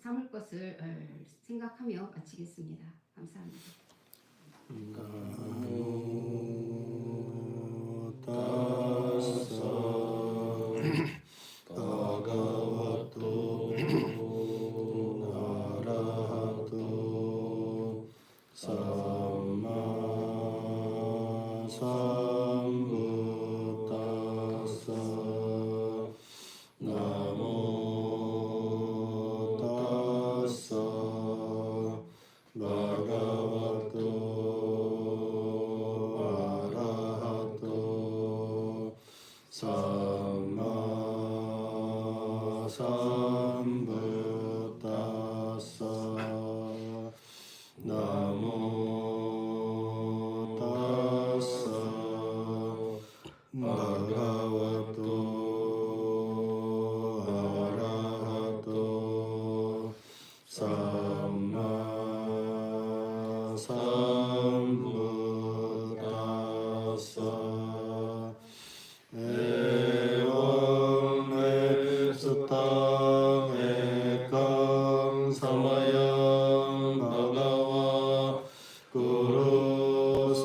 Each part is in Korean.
삼을 것을 생각하며 마치겠습니다. 감사합니다. 바가와토 아라하토 삼마 삼부타사 나모 타사 바가와토 아라하토 삼마 삼부타사 나모 타사 바가와토 아라하토 삼마 삼부타사 에원메 수탕 에강 사마양 바가와 구루수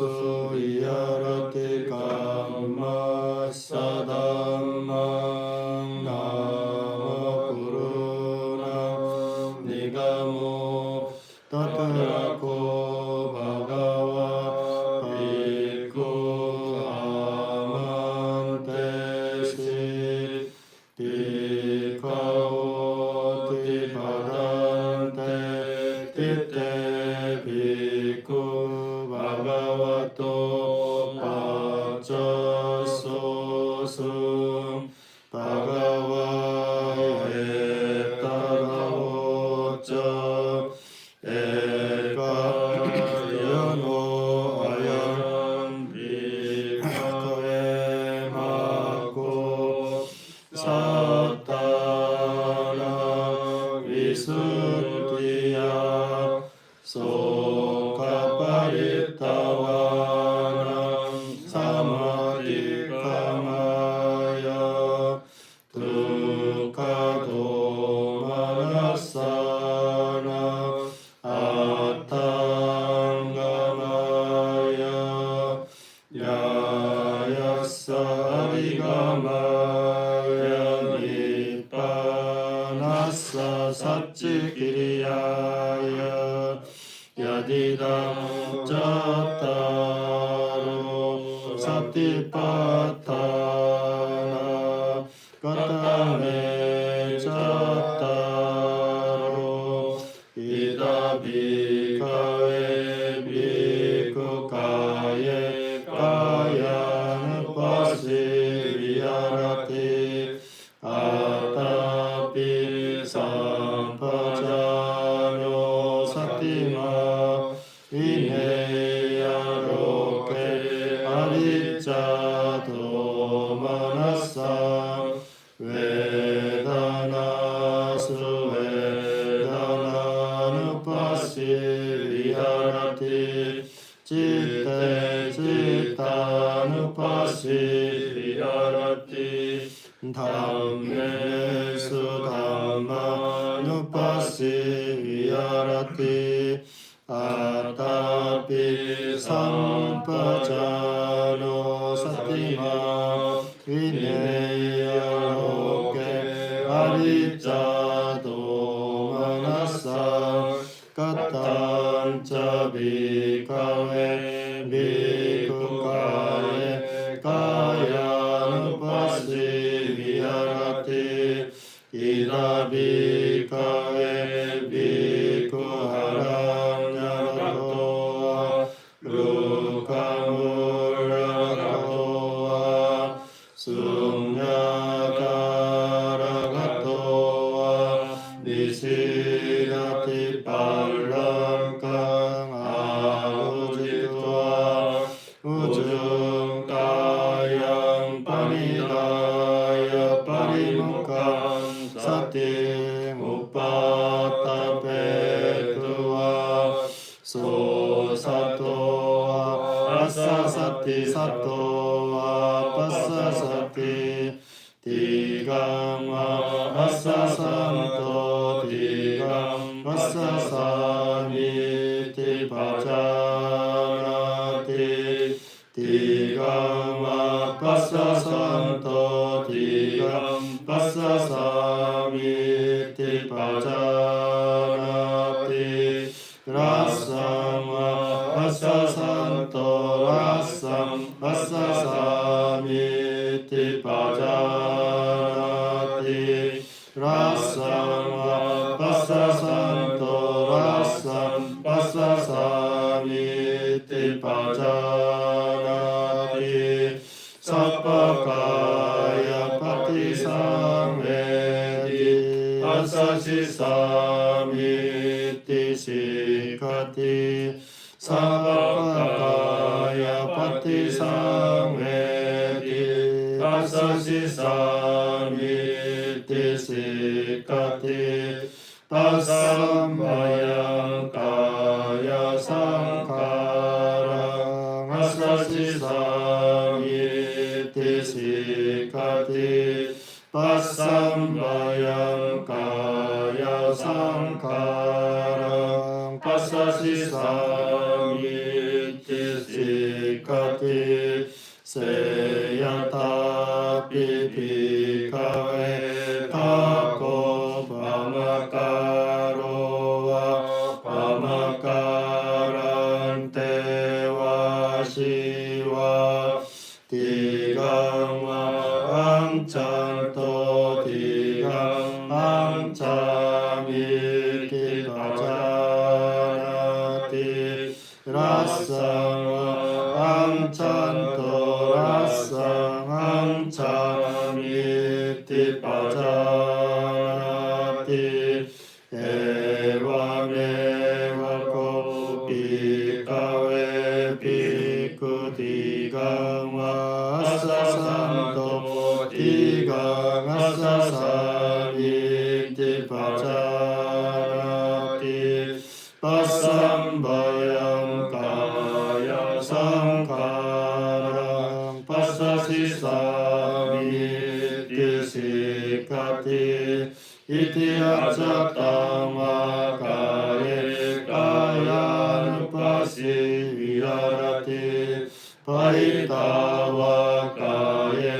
이야라티 감마 사담망 나모 구루나 니가모 타타라코 바가와 비쿠 아만테시 티카오 티바단테 티테 비쿠 바가와토 파차소승 바가와에 따라오자 에가연오 아연 비카에 마고 사타나 위순티야 소카파리타와나 사마디카마야 두카도마나사나 아탕가마야 야야사리가마야 니빠나사 사치기리야야 야디담 짜타로 사티파타나 까타메 짜타로 이다비카에 비쿠카에 까야는 파시리아라티 아타피 삼파자뇨 사티마 이네야로케 아리짜도마나사 웨다나수 웨다나누 파시리아라티 치테 치타누 파시리아라티 담메수 담마누 파시리아라티 아타피 삼파자노 사티마 위네야로케 아리짜도마나사 까탄짜비카웨 비쿠카에 까야누 파시리아라티 이다비카웨 비쿠하람야라토와 루카무라가토와 숭야가라가토와 니시라티 팔랑강 아우지토와 우중가양 파니다야 파리무칸 사티 우파타페투와 소사토와 아사사티 사토와 파사사티 디강와 아사산토 디강 Tigam Vasasamiti Pajanati Tigam Vasasanto Tigam Vasasamiti Pajanati Rasam Vasasanto Rasam Vasasamiti Pajanati Rasam Vasasanto Rasam Vasasamiti Pajanati Sappakaya Patisamvedi Asasisamiti Sikati Sappakaya Patisamvedi Asasisamiti Sikati Tasammayam Kaya Sankara Asasisamiti Sikati Tasammayam Kaya Sankara Asasisamiti Sikati Seyata Pipikave Tako Pamakaroa Pamakarante Shiva Tigam Amchanto Tigam Amchamiti Pajanati Rasam Amchanto Rasam Amchamiti Pajanati Evameva Kopikave Piku Tigam Vasasanto Tigam Vasasamiti Pajanati Pasambayam Kaya Sankaram Pasasisamiti Sikati Iti Achatama Kaya Kayanupasi Viharati Paitava Kaya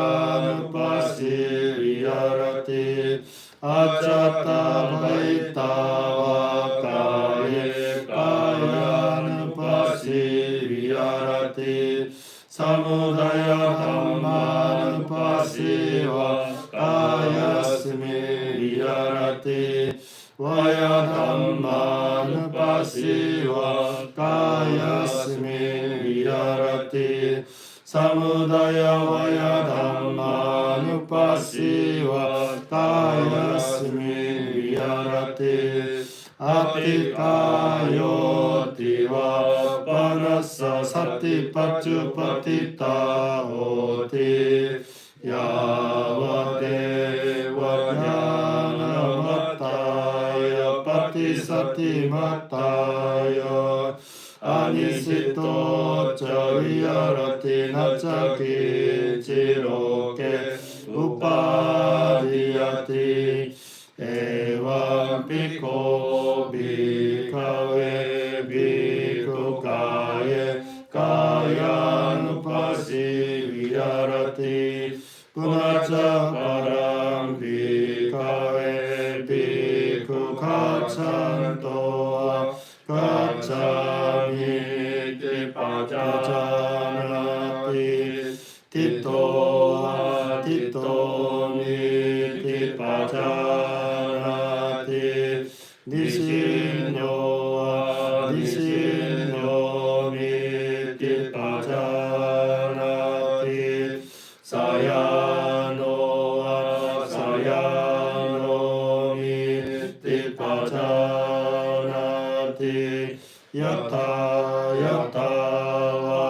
Kayanupasi Viharati Achata Paitava Kaya Kayanupasi Viharati Samudaya Dhammanupasiva Kayasmi Viharati Vaya Dhammanupasiva Kayasmi Viharati Samudaya Vaya Dhammanupasiva Kayasmi Viharati Atikayotiva Panasa Satipachupatita Oti Yavadeva Jnanamataya Patisati Mataya Anisito Chaviyarati Nachaki Chiroke Upadiyati Evam Piko Bhikave Bhikukaye Kayanupasi Viharati Punacha Param Bhikave Bhikukachantoa Kachamiti Pajanati Titoa Titomiti Pajanati Disinyoa Disinyomi Pajanati Sayanoa Sayanomi Pajanati Yata Yatava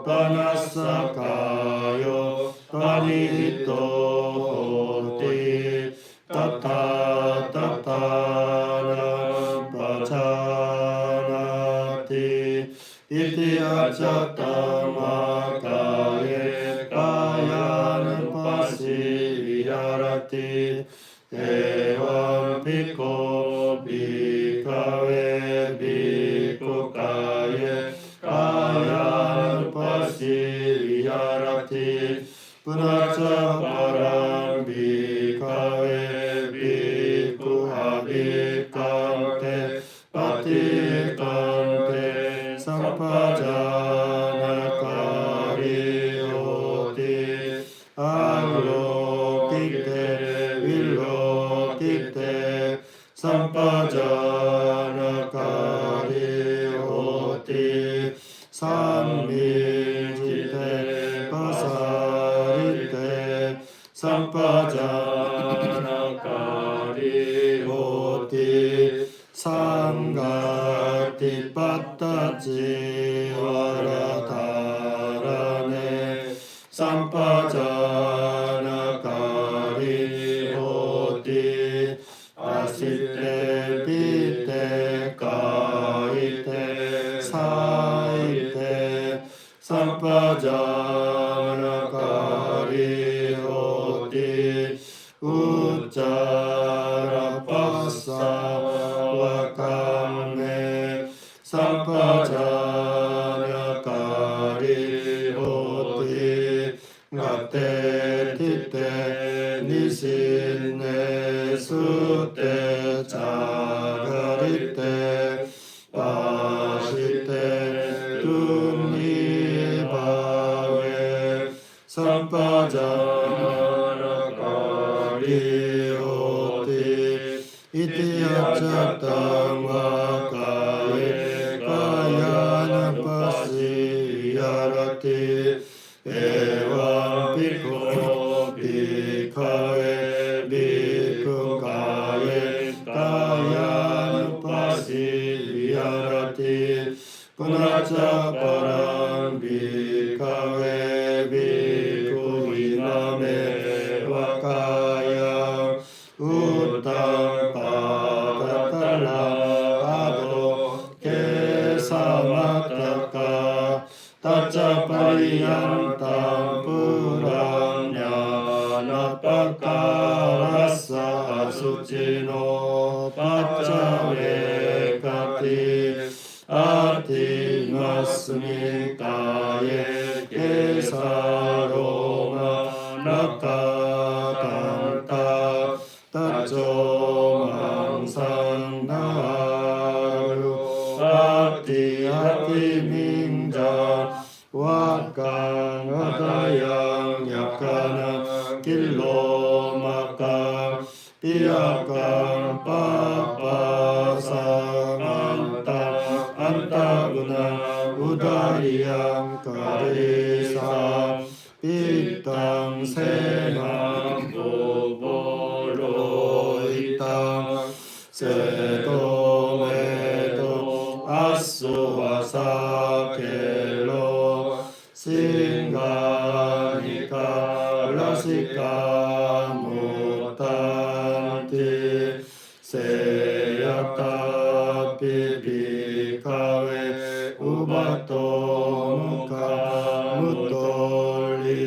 Panasakayo Panito Hoti Tata Tatanam Pajanati Iti Achattamakaye Kayanupasi Viharati Evam Piko 비카웨 비쿠카예 가야누 파시야라티 punaca parang bhikkhave bhikkhuhabikante patikante sampajanakari hoti alokite villokite sampajanakari hoti sammijite pasarite sampajanakari hoti samgati pattaci varadharane sampajanakari hoti asitte pitte kaite saite sampajanakari hoti uccara passa vakame sampajanakari hoti gatte titte nisinne sutte cagarite pasite tunibave sampajanakari hoti iti accatam vakaye kayana pasiyarati evam bhikkhu bhikkhaye bhikkhukaye kayana pasiyarati punaca parang bhikkhaye bhikkhu imame vakaya uttam padatala ado kesamataka tacca pariyantam puranyana pakarasa sucino paccavekati ati masmin kaye kesaroma nakatanta tacco mangsanaru ati minja wakang adayang yakana killo maka piyakang papasang antaguna udariyang karisang pitang senang bobolo itang sedomedo asuvasakelo singanika lasika mutanti seyata bhikkhawe ubato mukha mutoli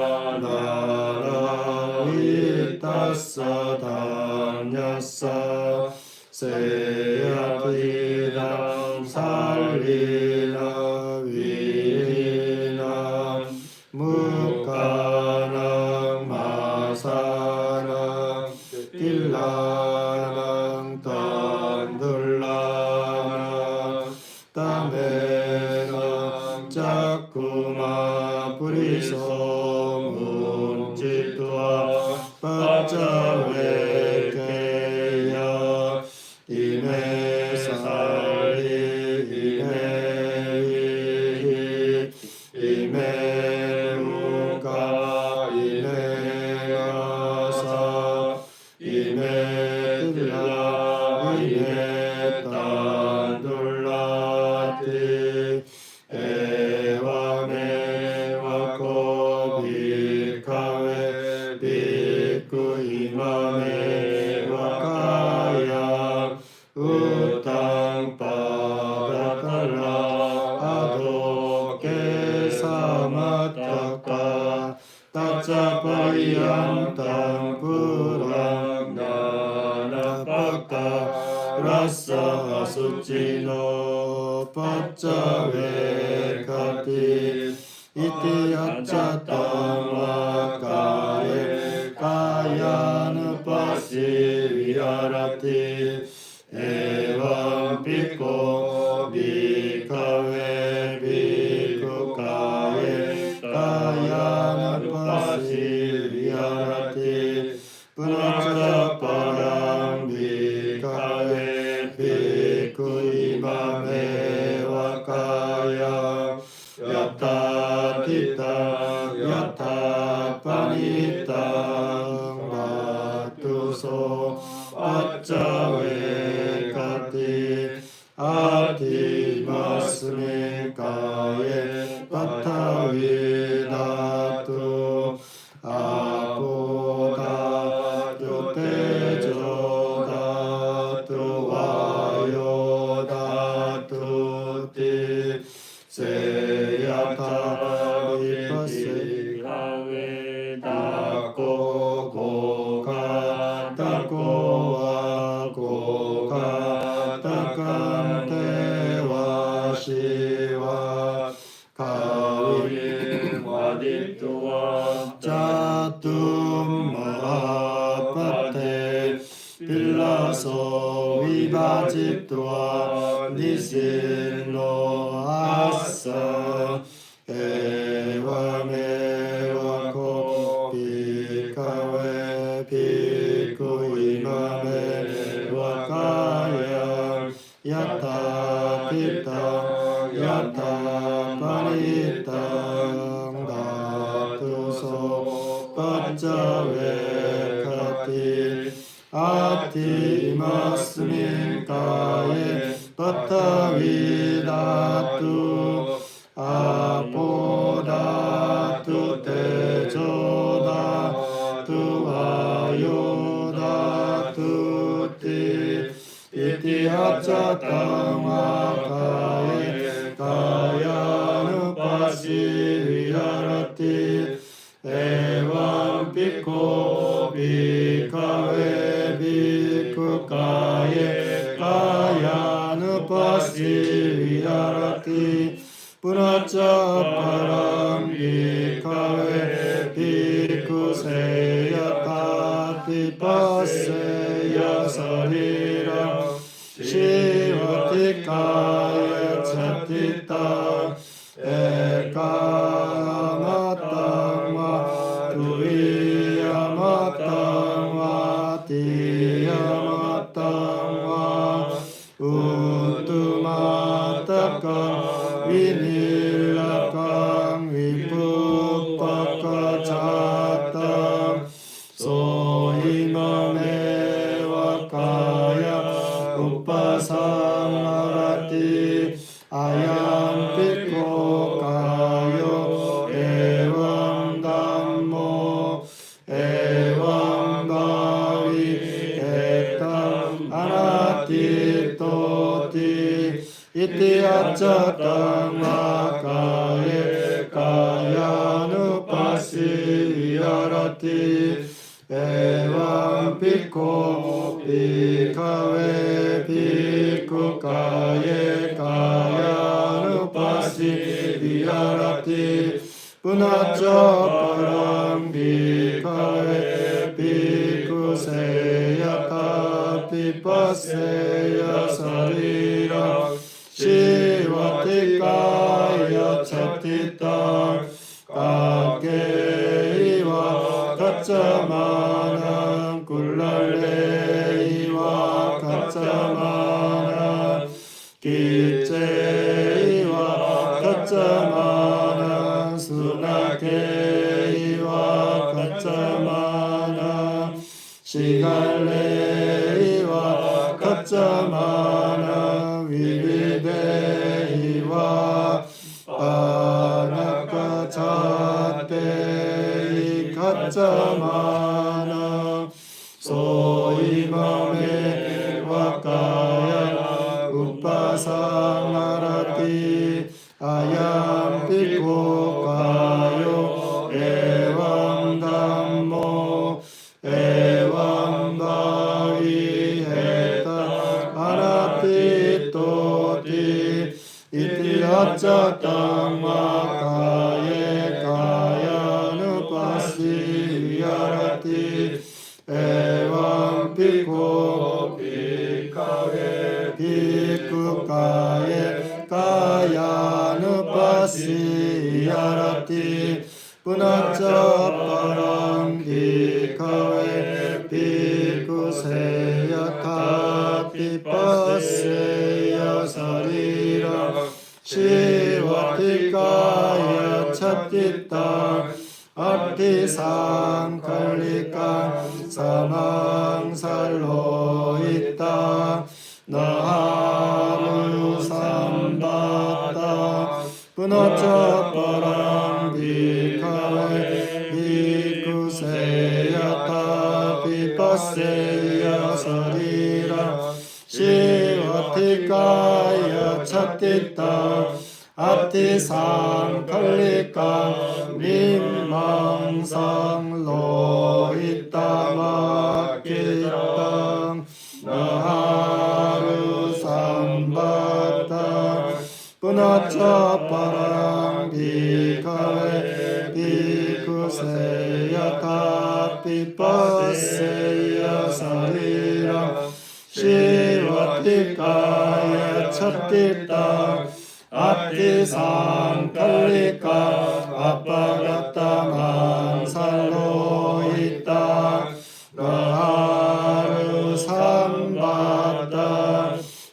puranara vitassa dhanyassa seyatidam salvina vina mukhanam masana illanam tandullanam tamenam cakkuma puriso muncitva paccavekeya ime sari ime vihi ime muka ime asa ime tilla ime tandulati evameva ko bhikkhave bhikkhu imame vakaya uttam padatala ado kesamataka tacca pariyantam puranya pakka rasa sucino pacca vekati iti accatamma kaya kayanupasi viharati evam pikko bhikkhave bhikkhu kaya kayanupasi viharati punacca parang bhikkhave bhikkhu imameva kaya yatta tita yatta panita bhattuso pacca vekati ati masme kaye pattavi dhatu apo dhatu tejo dhatu vayo dhatu ti seyata vipase kave tako koka tako akoka takante vashiva kavi vaditva chatum mahapate pillaso vibhajitva nisinno assa evameva ko bhikkhave bhikkhu imameva kaya yatta pitta yatta panitang dhatuso pacca vekati ati masmin kaye pattavi dhatu apo dhatu tejo dhatu vayo dhatu ti iti accatamma kaye kayanupasi viharati evam pikko bhikkhave bhikkhu kaye kayanupasi viharati punacca parang bhikkhave bhikkhu seyatati passeya sarira shivati kaya chatita ekamatang va tuviyamatang va tiyamatang va uttumatakam vinilakam vipuppakacatam sohimameva kaya upasamarati ayam pikko kayo evam dhammo evam bhavi etam anatitoti iti accatamma kaye kayanupasi viharati evam pikko bhikkhave bhikkhu kaye kayanupasi viharati punacca parang bhikkhave bhikkhu seyatati passeya sarira shivati kaya chatita kakeiva kaccamanam kullalleiva kaccamanam kicceiva kaccamanam sunakeiva kaccamanam shigalleiva kaccamanam vivideiva panakacate kacamana soimame vakaya upasamarati ayam pikko kayo evam dhammo evam bhavi 어쩌땅 와가예 가야누파시 위하라티 에왕 비고 비카웨 비쿠가예 가야누파시 위하라티 punacaparang bhikkhave bhikkhuseya tapipaseya sarira shivatikaya chattita arti sangkalika samang salloita naharu sambata punacaparang bhikkhave bhikkhuseya tapipaseya sarira shivatikaya chattita ati sangkalika mimmangsang loitamakitang naharu sambata punacaparang bhikkhave bhikkhuseya tapipaseya sarira shivatikaya chattita ati sangkalika apagatamang salloita naharu sambata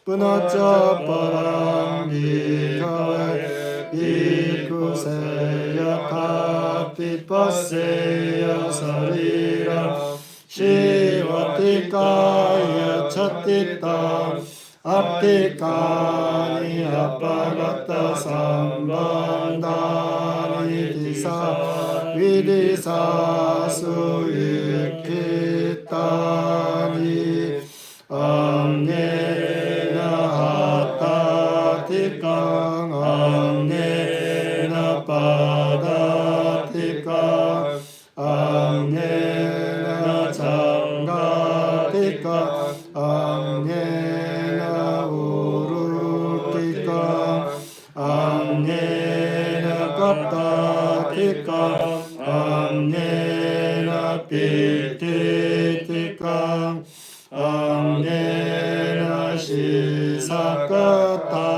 punacaparang bhikkhave bhikkhuseya tapipaseya sarira shivatikaya chattita Appikani appagata sambandani disa vidisa suyikitani amnena hatatikang amnena padatikang amnena changatikang amnena amnena kaptatika amnena pititika amnena shisakata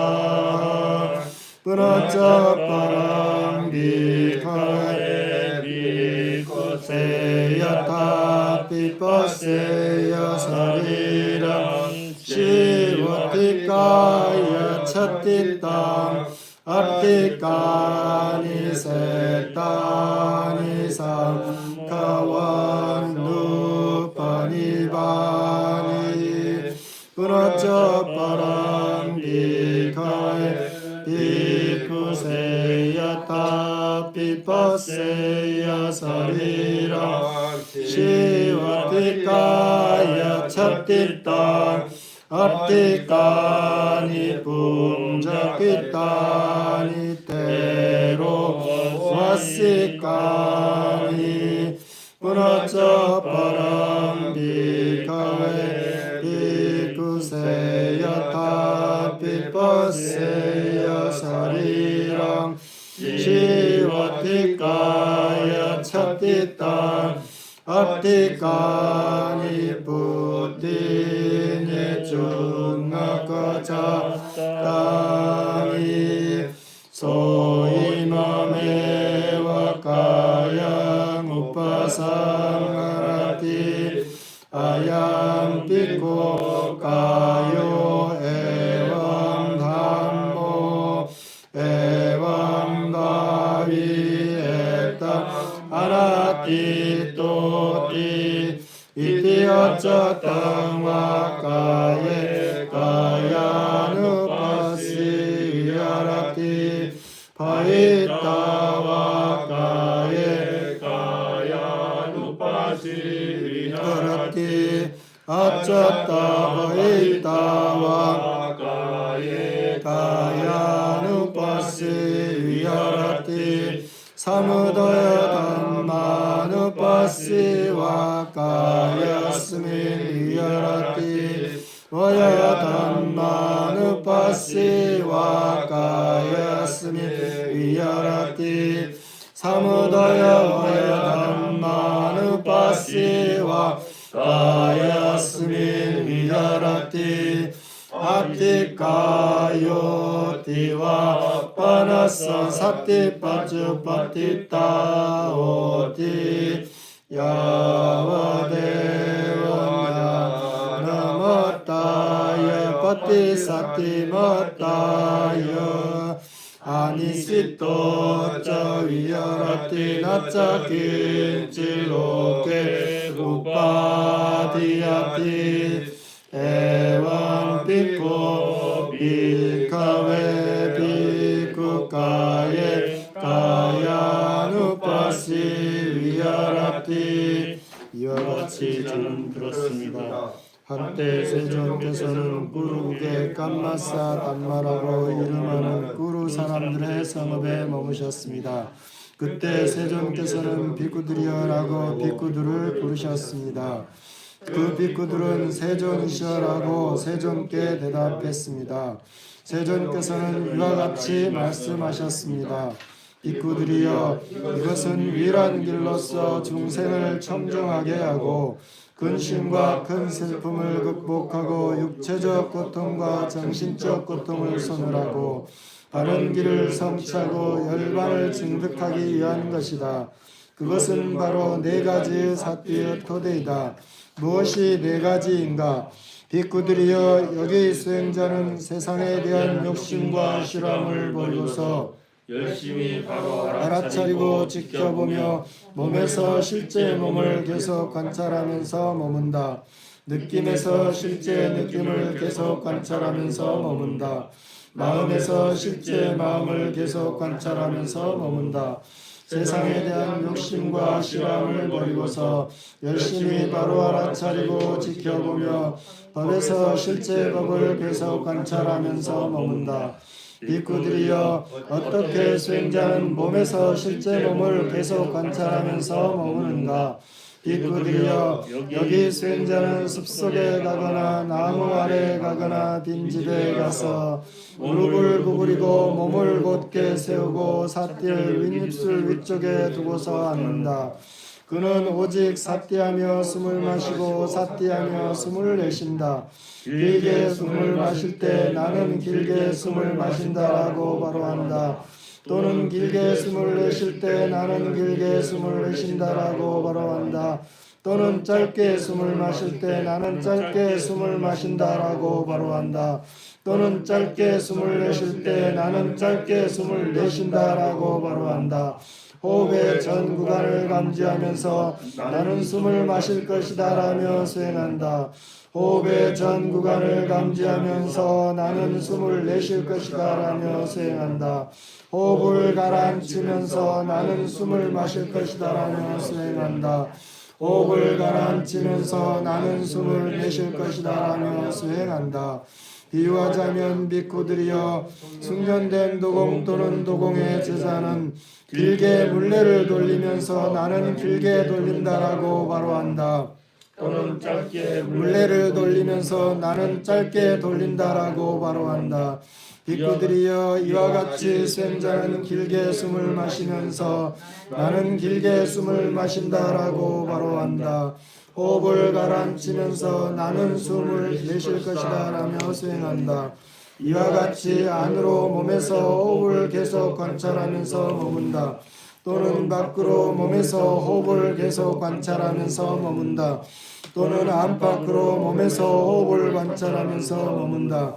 punacaparang bhikkhave bhikkhuseya tapipaseya sarira shivatikaya chattita artikani setani samkavandupanibani punacaparang bhikkhave bhikkhuseya tapipaseya sarira shivatikaya chattita artikani punjakitani tero vasikani punacaparang bhikkhave bhikkhuseya tapipaseya sarirang shivatikaya chattita artikani puttini chunakacatani soimameva kayang upasangarati ayam piko kayo evam dhammo evam bhavi etam arati toti iti acatang wakaye kayanupasi arati paita wakaye kayanupasi arati acata paita wakaye kayanupasi arati samudaya dhammanupasi vakayasmin viyarati vaya dhammanupasi vakaya 야스민 위아라티 사무다야 담마누 파시와 가야스민 위아라티 아티카요티와 파나사 사티파추파티타오티 야와데와냐 나마타야 파티사티마타야 아니시토 자위아라티 나짜킨질로케 우파디야티 에완 비코 비카웨 비쿠카에 가야누파시 위아라티 이와 같이 저는 들었습니다. 한때 세종께서는 꾸루국의 깜마사 단마라고 이름하는 꾸루 사람들의 성읍에 머무셨습니다. 그때 세종께서는 비쿠들이여라고 비쿠들을 부르셨습니다. 그 비쿠들은 세존이시여라고 세존께 대답했습니다. 세존께서는 이와 같이 말씀하셨습니다. 비쿠들이여, 이것은 유일한 길로서 중생을 청정하게 하고 근심과 큰 슬픔을 극복하고 육체적 고통과 정신적 고통을 소멸하고 바른 길을 성취하고 열반을 증득하기 위한 것이다. 그것은 바로 네 가지 사띠의 토대이다. 무엇이 네 가지인가? 비쿠들이여, 여기 수행자는 세상에 대한 욕심과 실험을 버리고서 열심히 바로 알아차리고 지켜보며 몸에서 실제 몸을 계속 관찰하면서 머문다. 느낌에서 실제 느낌을 계속 관찰하면서 머문다. 마음에서 실제 마음을 계속 관찰하면서 머문다. 세상에 대한 욕심과 실험을 버리고서 열심히 바로 알아차리고 지켜보며 법에서 실제 법을 계속 관찰하면서 머문다. 비쿠들이여, 어떻게 수행자는 몸에서 실제 몸을 계속 관찰하면서 머무는가? 비쿠들이여, 여기 수행자는 숲속에 가거나 나무 아래에 가거나 빈집에 가서 무릎을 구부리고 몸을 곧게 세우고 사띠를 윗입술 위쪽에 두고서 앉는다. 그는 오직 사띠하며 숨을 마시고 사띠하며 숨을 내쉰다. 길게 숨을 마실 때 나는 길게 숨을 마신다라고 바로 한다. 또는 길게 숨을 내쉴 때 나는 길게 숨을 내쉰다라고 바로 한다. 또는 짧게 숨을 마실 때 나는 짧게 숨을 마신다라고 바로 한다. 또는 짧게 숨을 내쉴 때 나는 짧게 숨을 내쉰다라고 바로 한다. 호흡의 전 구간을 감지하면서 나는 숨을 마실 것이다라며 수행한다. 호흡의 전 구간을 감지하면서 나는 숨을 내쉴 것이다라며 수행한다. 호흡을 가라앉히면서 나는 숨을 마실 것이다라며 수행한다. 호흡을 가라앉히면서 나는 숨을 내쉴 것이다라며 수행한다. 비유하자면 비쿠들이여, 숙련된 도공 또는 도공의 제자는 길게 물레를 돌리면서 나는 길게 돌린다라고 바로 한다. 또는 짧게 물레를 돌리면서 나는 짧게 돌린다라고 바로 한다. 비쿠들이여, 이와 같이 수행자는 길게 숨을 마시면서 나는 길게 숨을 마신다라고 바로 한다. 호흡을 가라앉히면서 나는 숨을 내쉴 것이다 라며 수행한다. 이와 같이 안으로 몸에서 호흡을 계속 관찰하면서 머문다. 또는 밖으로 몸에서 호흡을 계속 관찰하면서 머문다. 또는 안팎으로 몸에서 호흡을 관찰하면서 머문다.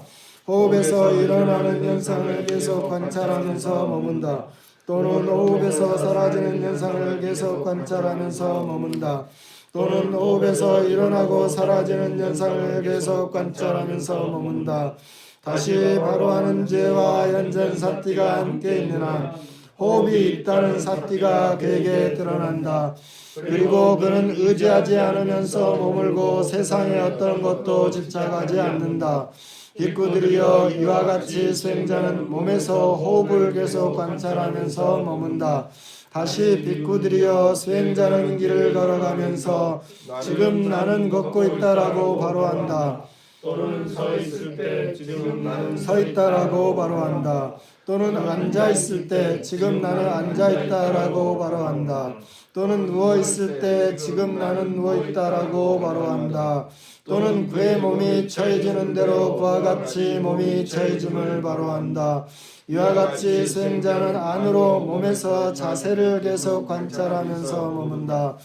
호흡에서 일어나는 현상을 계속 관찰하면서 머문다. 또는 호흡에서 사라지는 현상을 계속 관찰하면서 머문다. 또는 호흡에서 일어나고 사라지는 현상을 계속 관찰하면서 머문다. 다시 바로 하는 죄와 현전 사띠가 함께 있는 한 호흡이 있다는 사띠가 그에게 드러난다. 그리고 그는 의지하지 않으면서 머물고 세상의 어떤 것도 집착하지 않는다. 비쿠들이여, 이와 같이 수행자는 몸에서 호흡을 계속 관찰하면서 머문다. 다시 비쿠들이여, 수행자는 길을 걸어가면서 지금 나는 걷고 있다라고 바로 한다. 또는 서 있을 때 지금 나는 서 있다라고 바로 한다. 또는 앉아 있을 때 지금 나는 앉아 있다라고 바로 한다. 또는 누워 있을 때 지금 나는 누워 있다라고 바로 한다. 또는 그의 몸이 처해지는 대로 그와 같이 몸이 처해짐을 바로 한다. 이와 같이 수행자는 안으로 몸에서 자세를 계속 관찰하면서 머문다.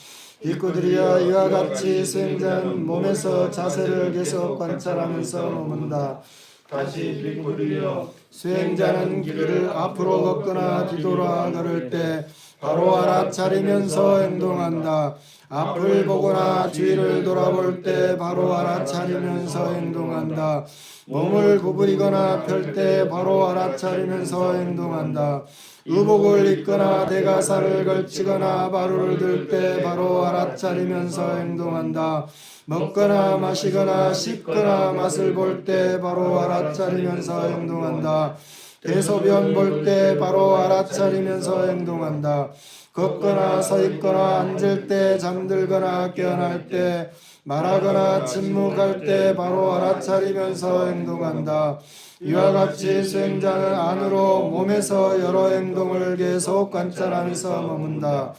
비구들이여 이와 같이 수행자는 몸에서 자세를 계속 관찰하면서 머문다. 다시 비구들이여 수행자는 길을 앞으로 걷거나 뒤돌아 걸을 때 바로 알아차리면서 행동한다. 앞을 보거나 주위를 돌아볼 때 바로 알아차리면서 행동한다. 몸을 구부리거나 펼 때 바로 알아차리면서 행동한다. 의복을 입거나 대가살을 걸치거나 바로를 들 때 바로 알아차리면서 행동한다. 먹거나 마시거나 씹거나 맛을 볼 때 바로 알아차리면서 행동한다. 대소변 볼 때 바로 알아차리면서 행동한다. 걷거나 서 있거나 앉을 때 잠들거나 깨어날 때 말하거나 침묵할 때 바로 알아차리면서 행동한다. 이와 같이 수행자는 안으로 몸에서 여러 행동을 계속 관찰하면서 머문다.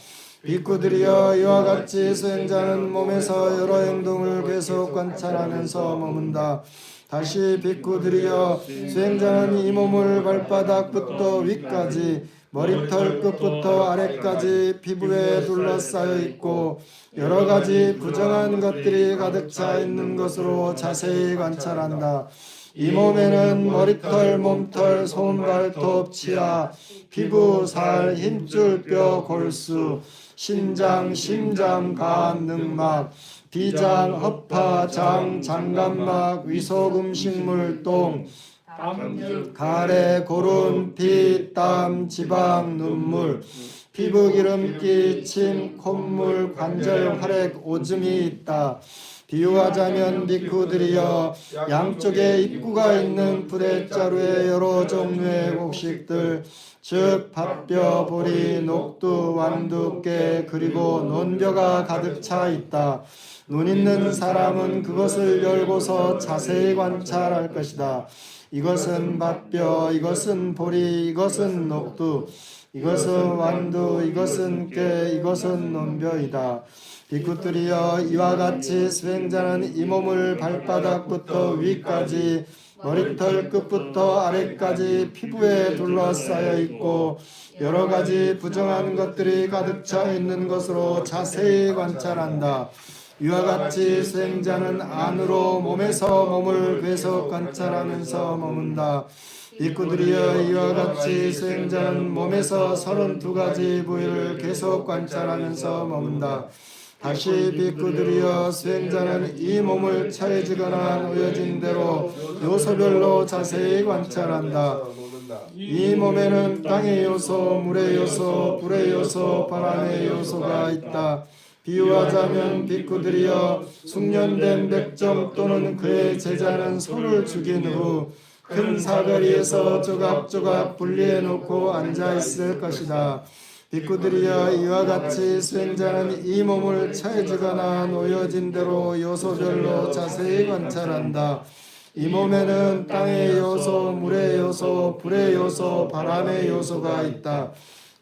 비구들이여 이와 같이 수행자는 몸에서 여러 행동을 계속 관찰하면서 머문다. 다시 비구들이여 수행자는 이 몸을 발바닥부터 위까지 머리털 끝부터 아래까지 피부에 둘러싸여 있고 여러 가지 부정한 것들이 가득 차 있는 것으로 자세히 관찰한다. 이 몸에는 머리털, 몸털, 손, 발톱, 치아, 피부, 살, 힘줄, 뼈, 골수, 신장, 심장, 간, 늑막, 비장, 허파, 장, 장간막, 위속음식물, 똥, 가래, 고름, 피, 땀, 지방, 눈물, 피부 기름기, 침, 콧물, 관절, 활액, 오줌이 있다. 비유하자면 비구들이여 양쪽에 입구가 있는 부대자루의 여러 종류의 곡식들 즉 밭뼈, 보리, 녹두, 완두, 깨 그리고 논벼가 가득 차 있다. 눈 있는 사람은 그것을 열고서 자세히 관찰할 것이다. 이것은 밭뼈, 이것은 보리, 이것은 녹두, 이것은 완두, 이것은 깨, 이것은 논벼이다. 비구들이여 이와 같이 수행자는 이 몸을 발바닥부터 위까지 머리털 끝부터 아래까지 피부에 둘러싸여 있고 여러 가지 부정한 것들이 가득 차 있는 것으로 자세히 관찰한다. 이와 같이 수행자는 안으로 몸에서 몸을 계속 관찰하면서 머문다. 비구들이여 이와 같이 수행자는 몸에서 32가지 부위를 계속 관찰하면서 머문다. 다시 비구들이여 수행자는 이 몸을 처해지거나 놓여진 대로 요소별로 자세히 관찰한다. 이 몸에는 땅의 요소, 물의 요소, 불의 요소, 바람의 요소가 있다. 비유하자면 비구들이여 숙련된 백정 또는 그의 제자는 소를 죽인 후 큰 사거리에서 조각조각 분리해 놓고 앉아 있을 것이다. 비구들이여 이와 같이 수행자는 이 몸을 처해지거나 놓여진 대로 요소별로 자세히 관찰한다. 이 몸에는 땅의 요소, 물의 요소, 불의 요소, 바람의 요소가 있다.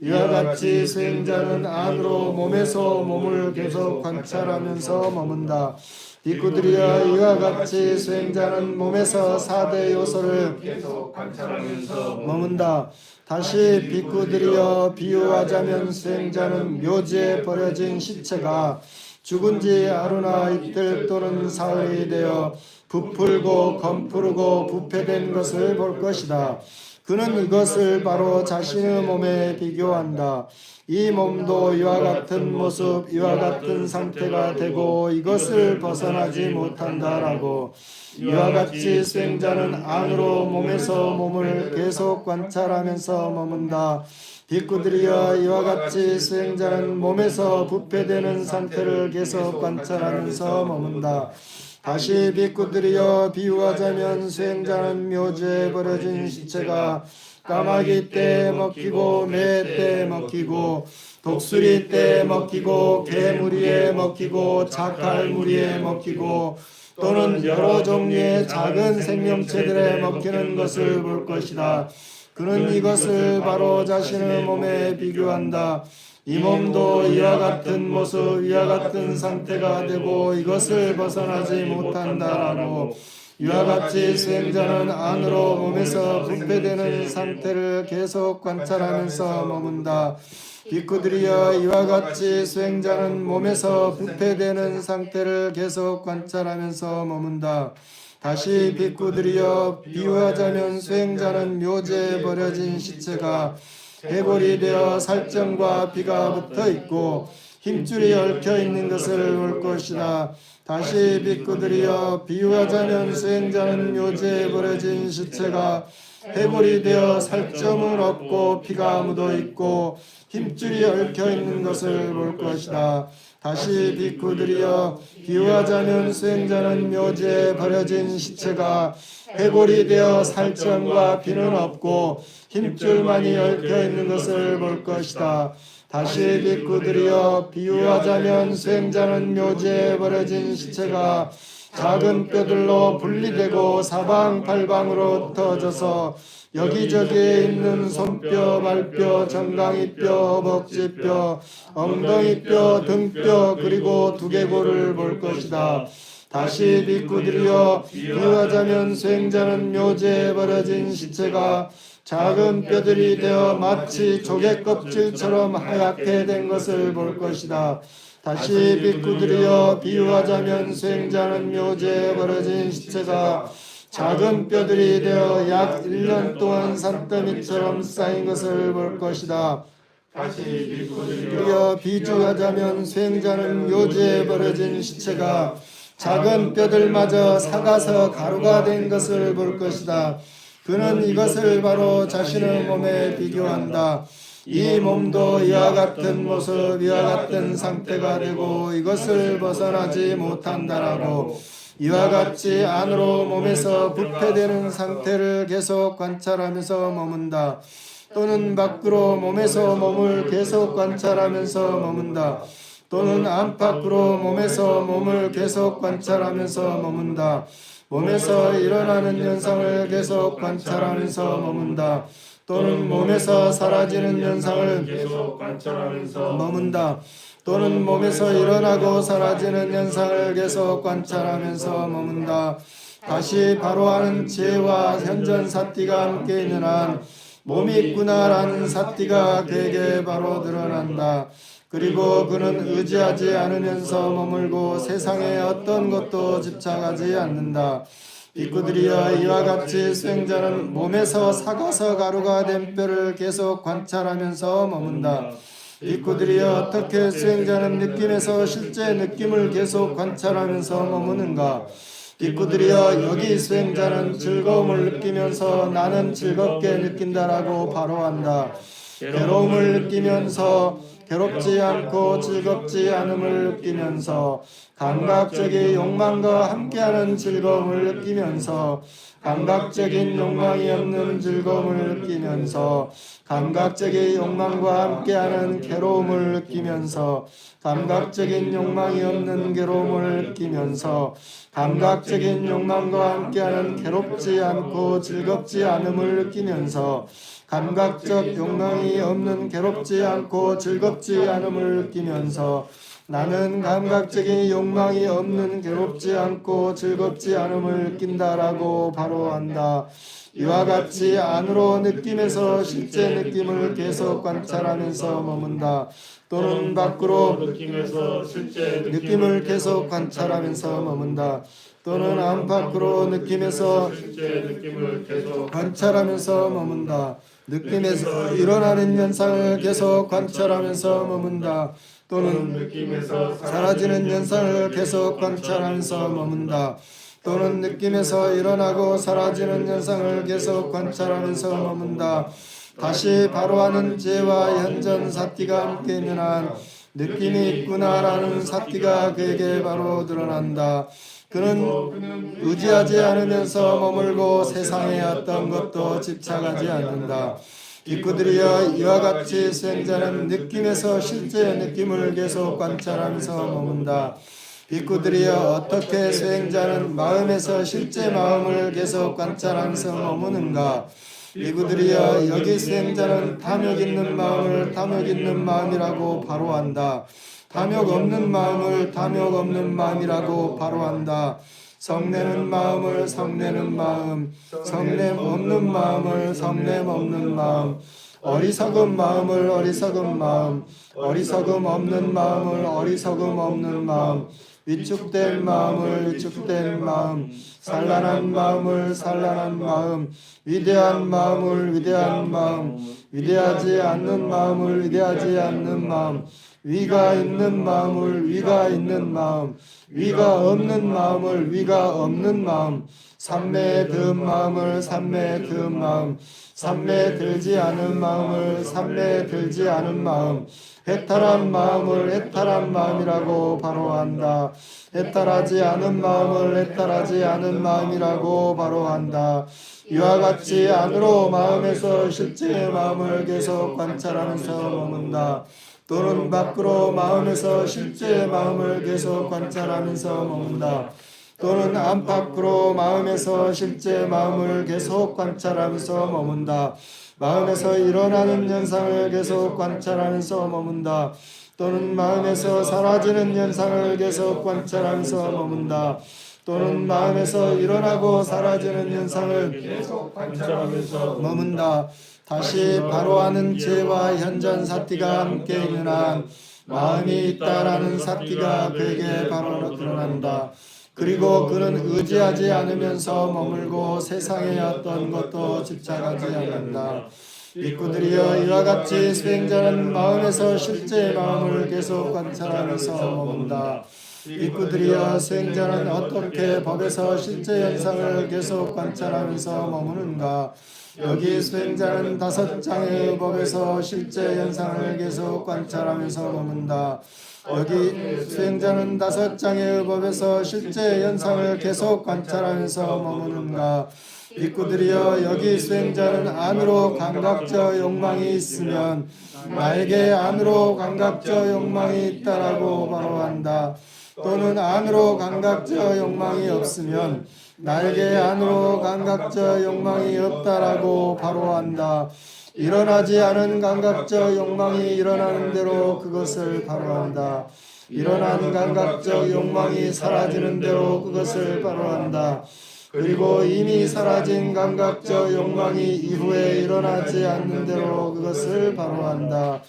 이와 같이 수행자는 안으로 몸에서 몸을 계속 관찰하면서 머문다. 비구들이여 이와 같이 수행자는 몸에서 4대 요소를 계속 관찰하면서 머문다. 다시 비구들이여 비유하자면 수행자는 묘지에 버려진 시체가 죽은 지 하루나 이틀 또는 사흘이 되어 부풀고 검푸르고 부패된 것을 볼 것이다. 그는 이것을 바로 자신의 몸에 비교한다. 이 몸도 이와 같은 모습, 이와 같은 상태가 되고 이것을 벗어나지 못한다라고. 이와 같이 수행자는 안으로 몸에서 몸을 계속 관찰하면서 머문다. 비구들이여 이와 같이 수행자는 몸에서 부패되는 상태를 계속 관찰하면서 머문다. 다시 비구들이여 비유하자면 수행자는 묘지에 버려진 시체가 까마귀 때 먹히고 매 때 먹히고 독수리 때 먹히고 개무리에 먹히고 자칼무리에 먹히고 또는 여러 종류의 작은 생명체들에 먹히는 것을 볼 것이다. 그는 이것을 바로 자신의 몸에 비교한다. 이 몸도 이와 같은 모습, 이와 같은 상태가 되고 이것을 벗어나지 못한다라고. 이와 같이 수행자는 안으로 몸에서 부패되는 상태를 계속 관찰하면서 머문다. 비쿠들이여, 이와 같이 수행자는 몸에서 부패되는 상태를 계속 관찰하면서 머문다. 다시 비쿠들이여, 비유하자면 수행자는 묘지에 버려진 시체가 해골이 되어 살점과 피가 붙어 있고 힘줄이 얽혀 있는 것을 볼 것이다. 다시 비쿠들이여, 비유하자면 수행자는 묘지에 버려진 시체가 해골이 되어 살점은 없고 피가 묻어 있고 힘줄이 얽혀 있는 것을 볼 것이다. 다시 비쿠들이여, 비유하자면 수행자는 묘지에 버려진 시체가 해골이 되어 살점과 피는 없고 힘줄만이 얽혀 있는 것을 볼 것이다. 다시 비쿠들이여, 비유하자면 수행자는 묘지에 버려진 시체가 작은 뼈들로 분리되고 사방팔방으로 흩어져서 여기저기에 있는 손뼈, 발뼈, 정강이뼈, 허벅지뼈, 엉덩이뼈, 등뼈, 그리고 두개골을 볼 것이다. 다시 비쿠들이여, 비유하자면 수행자는 묘지에 버려진 시체가 작은 뼈들이 되어 마치 조개 껍질처럼 하얗게 된 것을 볼 것이다. 다시 비쿠들이여, 비유하자면 수행자는 묘지에 버려진 시체가 작은 뼈들이 되어 약 1년 동안 산더미처럼 쌓인 것을 볼 것이다. 다시 비쿠들이여, 비유하자면 수행자는 묘지에 버려진 시체가 작은 뼈들마저 삭아서 가루가 된 것을 볼 것이다. 그는 이것을 바로 자신의 몸에 비교한다. 이 몸도 이와 같은 모습, 이와 같은 상태가 되고 이것을 벗어나지 못한다라고. 이와 같이 안으로 몸에서 부패되는 상태를 계속 관찰하면서 머문다. 또는 밖으로 몸에서 몸을 계속 관찰하면서 머문다. 또는 안팎으로 몸에서 몸을 계속 관찰하면서 머문다. 몸에서 일어나는 현상을 계속 관찰하면서 머문다. 또는 몸에서 사라지는 현상을 계속 관찰하면서 머문다. 또는 몸에서 일어나고 사라지는 현상을 계속 관찰하면서 머문다. 다시 바로 하는 지혜와 현전 사띠가 함께 있는 한 몸이 있구나라는 사띠가 그에게 바로 드러난다. 그리고 그는 의지하지 않으면서 머물고 세상에 어떤 것도 집착하지 않는다. 비쿠들이여, 이와 같이 수행자는 몸에서 삭아서 가루가 된 뼈를 계속 관찰하면서 머문다. 비쿠들이여, 어떻게 수행자는 느낌에서 실제 느낌을 계속 관찰하면서 머무는가? 비쿠들이여, 여기 수행자는 즐거움을 느끼면서 나는 즐겁게 느낀다라고 바로 한다. 괴로움을 느끼면서 괴롭지 않고 즐겁지 않음을 느끼면서 감각적인 욕망과 함께하는 즐거움을 느끼면서 감각적인 욕망이 없는 즐거움을 느끼면서 감각적인 욕망과 함께하는 괴로움을 느끼면서 감각적인 욕망이 없는 괴로움을 느끼면서 감각적인 욕망과 함께하는 괴롭지 않고 즐겁지 않음을 느끼면서 감각적 욕망이 없는 괴롭지 않고 즐겁지 않음을 느끼면서 나는 감각적인 욕망이 없는 괴롭지 않고 즐겁지 않음을 느낀다라고 바로 한다. 이와 같이 안으로 느낌에서 실제 느낌을 계속 관찰하면서 머문다. 또는 밖으로 느낌에서 실제 느낌을 계속 관찰하면서 머문다. 또는 안팎으로 느낌에서 실제 느낌을 계속 관찰하면서 머문다. 느낌에서 일어나는 현상을 계속 관찰하면서 머문다. 또는 느낌에서 사라지는 현상을 계속 관찰하면서 머문다. 또는 느낌에서 일어나고 사라지는 현상을 계속 관찰하면서 머문다. 다시 바로 하는 지혜와 현전 사띠가 함께 있는 한 느낌이 있구나라는 사띠가 그에게 바로 드러난다. 그는 의지하지 않으면서 머물고 세상의 어떤 것도 집착하지 않는다. 비쿠들이여, 이와 같이 수행자는 느낌에서 실제 느낌을 계속 관찰하면서 머문다. 비구들이여 어떻게 수행자는 마음에서 실제 마음을 계속 관찰하면서 머무는가? 비구들이여 여기 수행자는 탐욕 있는 마음을 탐욕 있는 마음이라고 바로 한다. 탐욕 없는 마음을 탐욕 없는 마음이라고 바로 한다. 성내는 마음을 성내는 마음, 성냄 없는 마음을 성냄 없는 마음, 어리석은 마음을 어리석은 마음, 어리석음 없는 마음을 어리석음 없는 마음, 위축된 마음을 위축된 마음, 산란한 마음을 산란한 마음, 위대한 마음을 위대한 마음, 위대하지 않는 마음을 위대하지 않는 마음, 위가 있는 마음을 위가 있는 마음, 위가 없는 마음을 위가 없는 마음, 삼매에 든 마음을 삼매에 든 마음, 삼매에 들지 않은 마음을 삼매에 들지 않은 마음, 해탈한 마음을 해탈한 마음이라고 바로 한다. 해탈하지 않은 마음을 해탈하지 않은 마음이라고 바로 한다. 이와 같이 안으로 마음에서 실제 마음을 계속 관찰하면서 머문다. 또는 밖으로 마음에서 실제 마음을 계속 관찰하면서 머문다. 또는 안팎으로 마음에서 실제 마음을 계속 관찰하면서 머문다. 마음에서 일어나는 현상을 계속 관찰하면서 머문다. 또는 마음에서 사라지는 현상을 계속 관찰하면서 머문다. 또는 마음에서 일어나고 사라지는 현상을 계속 관찰하면서 머문다. 다시 바로하는 죄와 현전 사티가 함께 있는 한 마음이 있다라는 사티가 그에게 바로 드러난다. 그리고 그는 의지하지 않으면서 머물고 세상의 어떤 것도 집착하지 않는다. 비구들이여 이와 같이 수행자는 마음에서 실제 마음을 계속 관찰하면서 머문다. 비구들이여 수행자는 어떻게 법에서 실제 현상을 계속 관찰하면서 머무는가? 여기 수행자는 5장의 법에서 실제 현상을 계속 관찰하면서 머문다. 여기 수행자는 5장의 법에서 실제 현상을 계속 관찰하면서 머무는가? 비구들이여 여기 수행자는 안으로 감각적 욕망이 있으면 나에게 안으로 감각적 욕망이 있다라고 바로 한다. 또는 안으로 감각적 욕망이 없으면 나에게 안으로 감각적 욕망이 없다라고 바로 한다. 일어나지 않은 감각적 욕망이 일어나는 대로 그것을 바로 한다. 일어난 감각적 욕망이 사라지는 대로 그것을 바로 한다. 그리고 이미 사라진 감각적 욕망이 이후에 일어나지 않는 대로 그것을 바로 한다.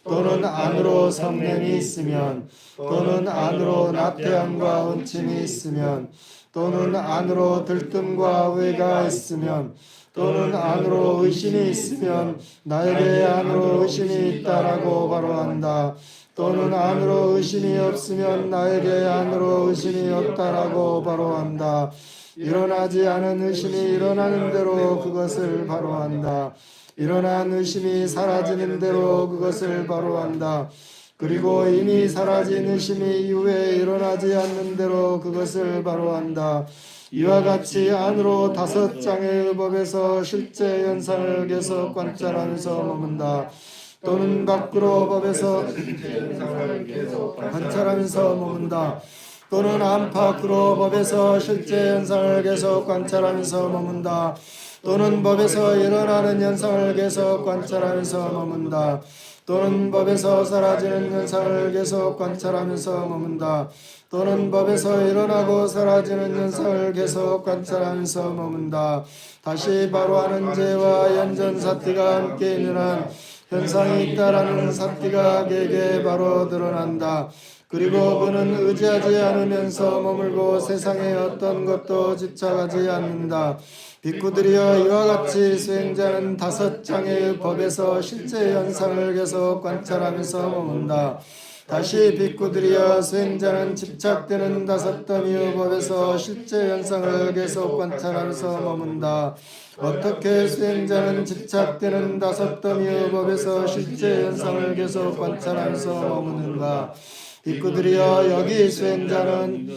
또는 안으로 성냄이 있으면, 또는 안으로 나태함과 은침이 있으면, 또는 안으로 들뜸과 외가 있으면, 또는 안으로 의심이 있으면 나에게 안으로 의심이 있다라고 바로 한다. 또는 안으로 의심이 없으면 나에게 안으로 의심이 없다라고 바로 한다. 일어나지 않은 의심이 일어나는 대로 그것을 바로 한다. 일어난 의심이 사라지는 대로 그것을 바로 한다. 그리고 이미 사라진 의심이 이후에 일어나지 않는 대로 그것을 바로 한다. 이와 같이 안으로 5장의 법에서 실제 현상을 계속 관찰하면서 머문다. 또는 밖으로 법에서 관찰하면서 머문다. 또는 안팎으로 법에서 실제 현상을 계속 관찰하면서 머문다. 또는 법에서 일어나는 현상을 계속 관찰하면서 머문다. 또는 법에서 사라지는 현상을 계속 관찰하면서 머문다. 또는 법에서 일어나고 사라지는 현상을 계속 관찰하면서 머문다. 다시 바로하는 죄와 현전 사티가 함께 있는 한 현상이 있다라는 사티가 그에게 바로 드러난다. 그리고 그는 의지하지 않으면서 머물고 세상의 어떤 것도 집착하지 않는다. 비구들이여 이와 같이 수행자는 5장의 법에서 실제 현상을 계속 관찰하면서 머문다. 다시 비구들이여 수행자는 집착되는 5더미의 법에서 실제 현상을 계속 관찰하면서 머문다. 어떻게 수행자는 집착되는 5더미의 법에서 실제 현상을 계속 관찰하면서 머무는가? 비구들이여 여기 수행자는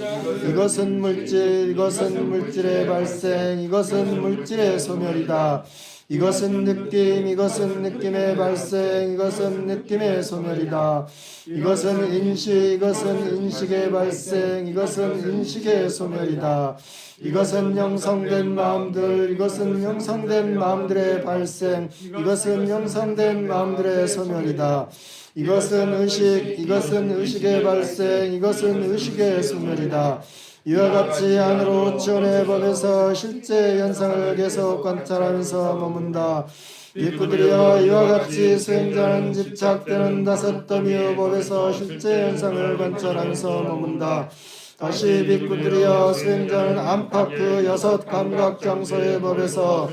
이것은 물질, 이것은 물질의 발생, 이것은 물질의 소멸이다. 이것은 느낌, 이것은 느낌의 발생, 이것은 느낌의 소멸이다. 이것은 인식, 이것은 인식의 발생, 이것은 인식의 소멸이다. 이것은 형성된 마음들, 이것은 형성된 마음들의 발생, 이것은 형성된 마음들의 소멸이다. 이것은 의식, 이것은 의식의 발생, 이것은 의식의 소멸이다. 이와 같이 안으로 지원의 법에서 실제 현상을 계속 관찰하면서 머문다. 비구들이여 이와 같이 수행자는 집착되는 다섯 더미의 법에서 실제 현상을 관찰하면서 머문다. 다시 비구들이여 수행자는 안팎 여섯 감각 장소의 법에서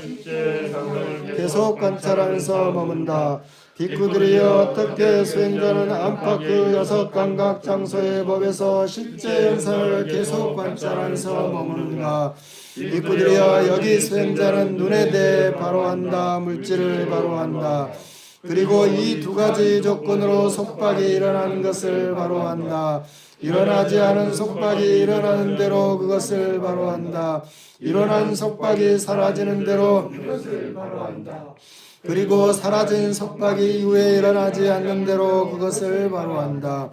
계속 관찰하면서 머문다. 비구들이여 어떻게 수행자는 안팎 여섯 감각 장소의 법에서 실제 현상을 계속 관찰하면서 머무는가. 비구들이여 여기 수행자는 눈에 대해 바로한다. 물질을 바로한다. 그리고 이 두 가지 조건으로 속박이 일어나는 것을 바로한다. 일어나지 않은 속박이 일어나는 대로 그것을 바로한다. 일어난 속박이 사라지는 대로 그것을 바로한다. 그리고 사라진 속박이 이후에 일어나지 않는 대로 그것을 바로한다.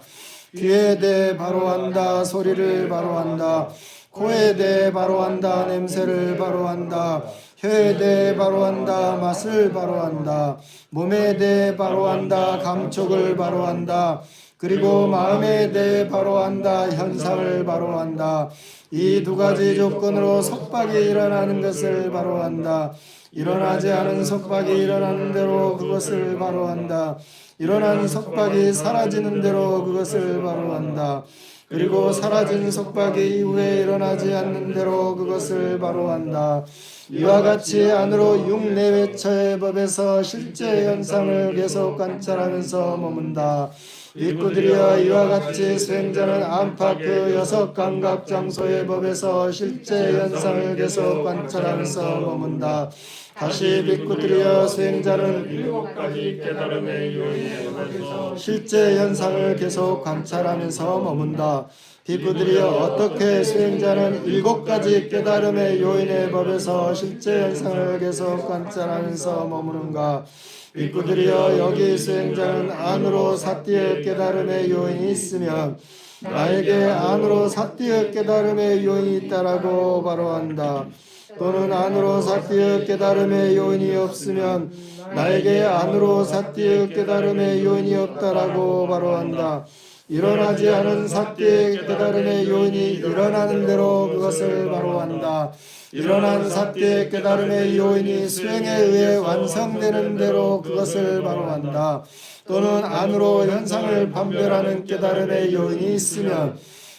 귀에 대해 바로한다. 소리를 바로한다. 코에 대해 바로한다. 냄새를 바로한다. 혀에 대해 바로한다. 맛을 바로한다. 몸에 대해 바로한다. 감촉을 바로한다. 그리고 마음에 대해 바로한다. 현상을 바로한다. 이 두 가지 조건으로 속박이 일어나는 것을 바로한다. 일어나지 않은 속박이 일어나는 대로 그것을 바로한다. 일어난 속박이 사라지는 대로 그것을 바로한다. 그리고 사라진 속박이 이후에 일어나지 않는 대로 그것을 바로한다. 이와 같이 안으로 육내외처의 법에서 실제 현상을 계속 관찰하면서 머문다. 비구들이여 이와 같이 수행자는 안팎 여섯 감각 장소의 법에서 실제 현상을 계속 관찰하면서 머문다. 다시 비구들이여 수행자는 일곱 가지 깨달음의 요인에 관해서 실제 현상을 계속 관찰하면서 머문다. 비구들이여 어떻게 수행자는 일곱 가지 깨달음의 요인의 법에서 실제 현상을 계속 관찰하면서 머무는가. 비구들이여 여기 수행자는 안으로 사띠의 깨달음의 요인이 있으면 나에게 안으로 사띠의 깨달음의 요인이 있다라고 바로한다. 또는 안으로 사띠의 깨달음의 요인이 없으면 나에게 안으로 사띠의 깨달음의 요인이 없다라고 바로한다. 일어나지 않은 사띠의 깨달음의 요인이 일어나는 대로 그것을 바로한다. 일어난 사띠의 깨달음의 요인이 수행에 의해 완성되는 대로 그것을 바로한다. 또는 안으로 현상을 판별하는 깨달음의 요인이 있으면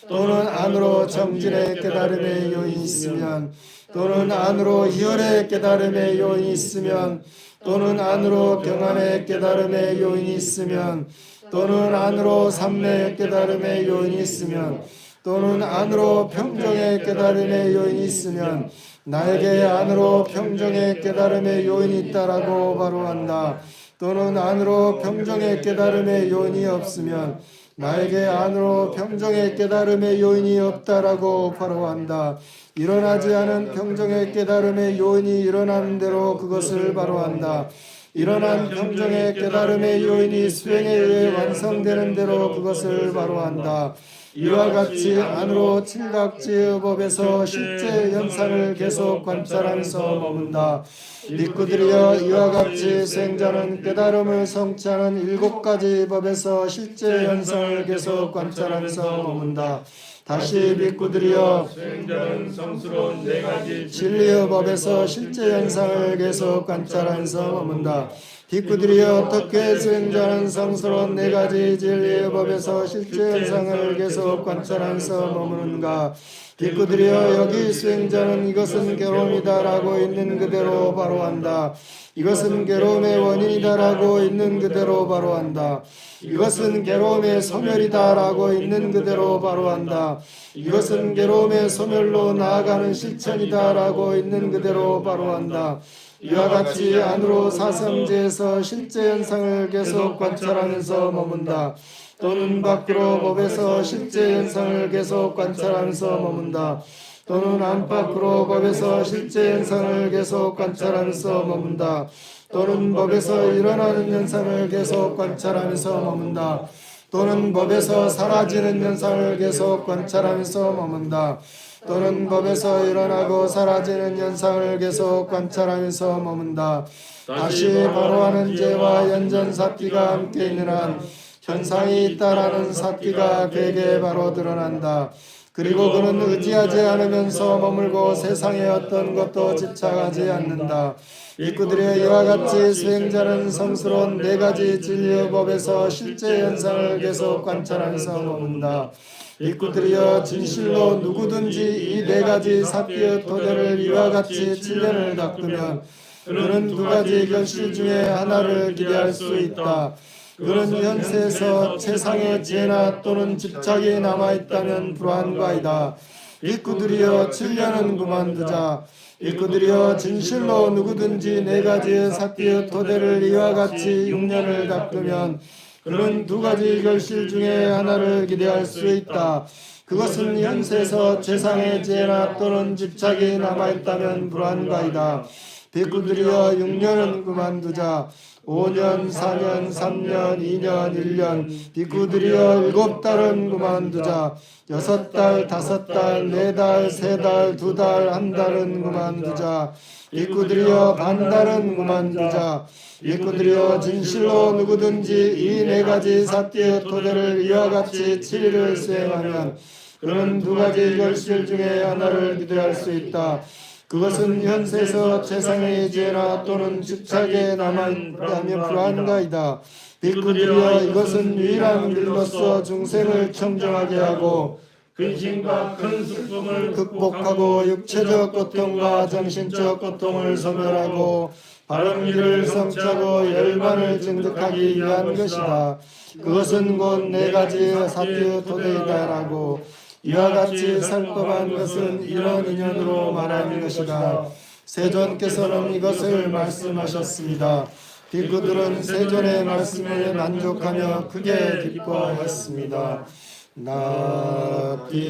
또는 안으로 정진의 깨달음의 요인이 있으면 또는 안으로 희열의 깨달음의 요인이 있으면 또는 안으로 경안의 깨달음의 요인이 있으면 또는 안으로 삼매의 깨달음의 요인이 있으면 또는 안으로 평정의 깨달음의 요인이 있으면 나에게 안으로 평정의 깨달음의 요인이 있다라고 바로한다. 또는 안으로 평정의 깨달음의 요인이 없으면 나에게 안으로 평정의 깨달음의 요인이 없다라고 바로한다. 일어나지 않은 평정의 깨달음의 요인이 일어나는 대로 그것을 바로한다. 일어난 평정의 깨달음의 요인이 수행에 의해 완성되는 대로 그것을 바로한다. 이와 같이 안으로 칠각지의 법에서 실제 현상을 계속 관찰하면서 머문다. 비구들이여 이와 같이 수행자는 깨달음을 성취하는 일곱 가지 법에서 실제 현상을 계속 관찰하면서 머문다. 다시 비구들이여 수행자는 성스러운 네 가지 진리의 법에서 실제 현상을 계속 관찰하면서 머문다. 비구들이여 어떻게 수행자는 성스러운 네 가지 진리의 법에서 실제 현상을 계속 관찰하면서 머무는가. 비구들이여 여기 수행자는 이것은 괴로움이다라고 있는 그대로 바로한다. 이것은 괴로움의 원인이다라고 있는 그대로 바로한다. 이것은 괴로움의 소멸이다라고 있는 그대로 바로한다. 이것은 괴로움의 소멸로 나아가는 실천이다라고 있는 그대로 바로한다. 이와 같이 안으로 사성제에서 실제 현상을 계속 관찰하면서 머문다. 또는 밖으로 법에서 실제 현상을 계속 관찰하면서 머문다. 또는 안팎으로 법에서 실제 현상을 계속 관찰하면서 머문다. 또는 법에서 일어나는 현상을 계속 관찰하면서 머문다. 또는 법에서 사라지는 현상을 계속 관찰하면서 머문다. 또는 법에서 일어나고 사라지는 현상을 계속 관찰하면서 머문다. 다시 바로하는 죄와 연전 사띠가 함께 있는 한 현상이 있다라는 사띠가 그에게 바로 드러난다. 그리고 그는 의지하지 않으면서 머물고 세상의 어떤 것도 집착하지 않는다. 이구들의 이와 같이 수행자는 성스러운 네 가지 진리의 법에서 실제 현상을 계속 관찰하면서 머문다. 이구들이여 진실로 누구든지 이 네 가지 사띠의 토대를 이와 같이 7년을 닦으면 그는 두 가지 결실 중에 하나를 기대할 수 있다. 그는 현세에서 세상의 죄나 또는 집착이 남아있다면 불안과이다. 빅구들이여 7년은 그만두자. 빅구들이여 진실로 누구든지 네 가지의 사띠의 토대를 이와 같이 6년을 닦으면 그는 두 가지 결실 중에 하나를 기대할 수 있다. 그것은 현세에서 세상의 죄나 또는 집착이 남아있다면 불안과이다. 빅구들이여 6년은 그만두자. 5년, 4년, 3년, 2년, 1년 빅구들이여 7달은 그만두자. 6달, 5달, 4달, 3달, 2달, 1달은 그만두자. 빅구들이여 반달은 그만두자. 빅구들이여 진실로 누구든지 이 네 가지 사띠의 토대를 이와 같이 7일을 수행하면 그는 두 가지 결실 중에 하나를 기대할 수 있다. 그것은 현세에서 세상의 죄나 또는 집착에 남아있다면 불안가이다. 빅구들이여 이것은 유일한 길로서 중생을 청정하게 하고 근심과 큰 슬픔을 극복하고 육체적 고통과 정신적 고통을 소멸하고 바른 길을 성취하고 열반을 증득하기 위한 것이다. 그것은 곧 네 가지의 사띠의 토대이다라고 이와 같이 살법한 것은 이런 인연으로 말하는 것이다. 세존께서는 이것을 말씀하셨습니다. 빅구들은 세존의 말씀에 만족하며 크게 기뻐했습니다.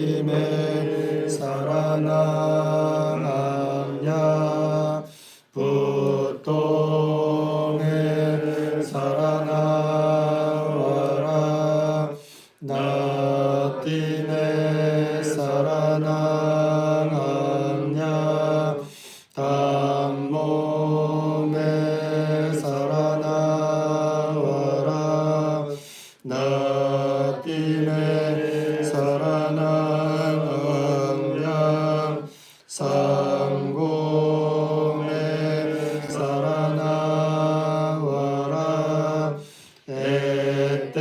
나팀에 살아나냐 부통에 살아나와라 나팀에 살아나냐 단몸에 살아나와라 나팀에 살아나냐 상공에 살아나와라 에때나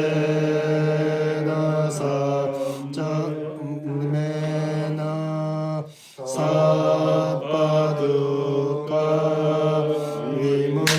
사정메나 사바두카 위무쩐두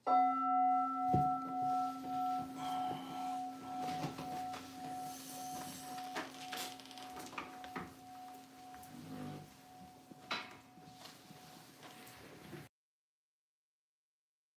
네.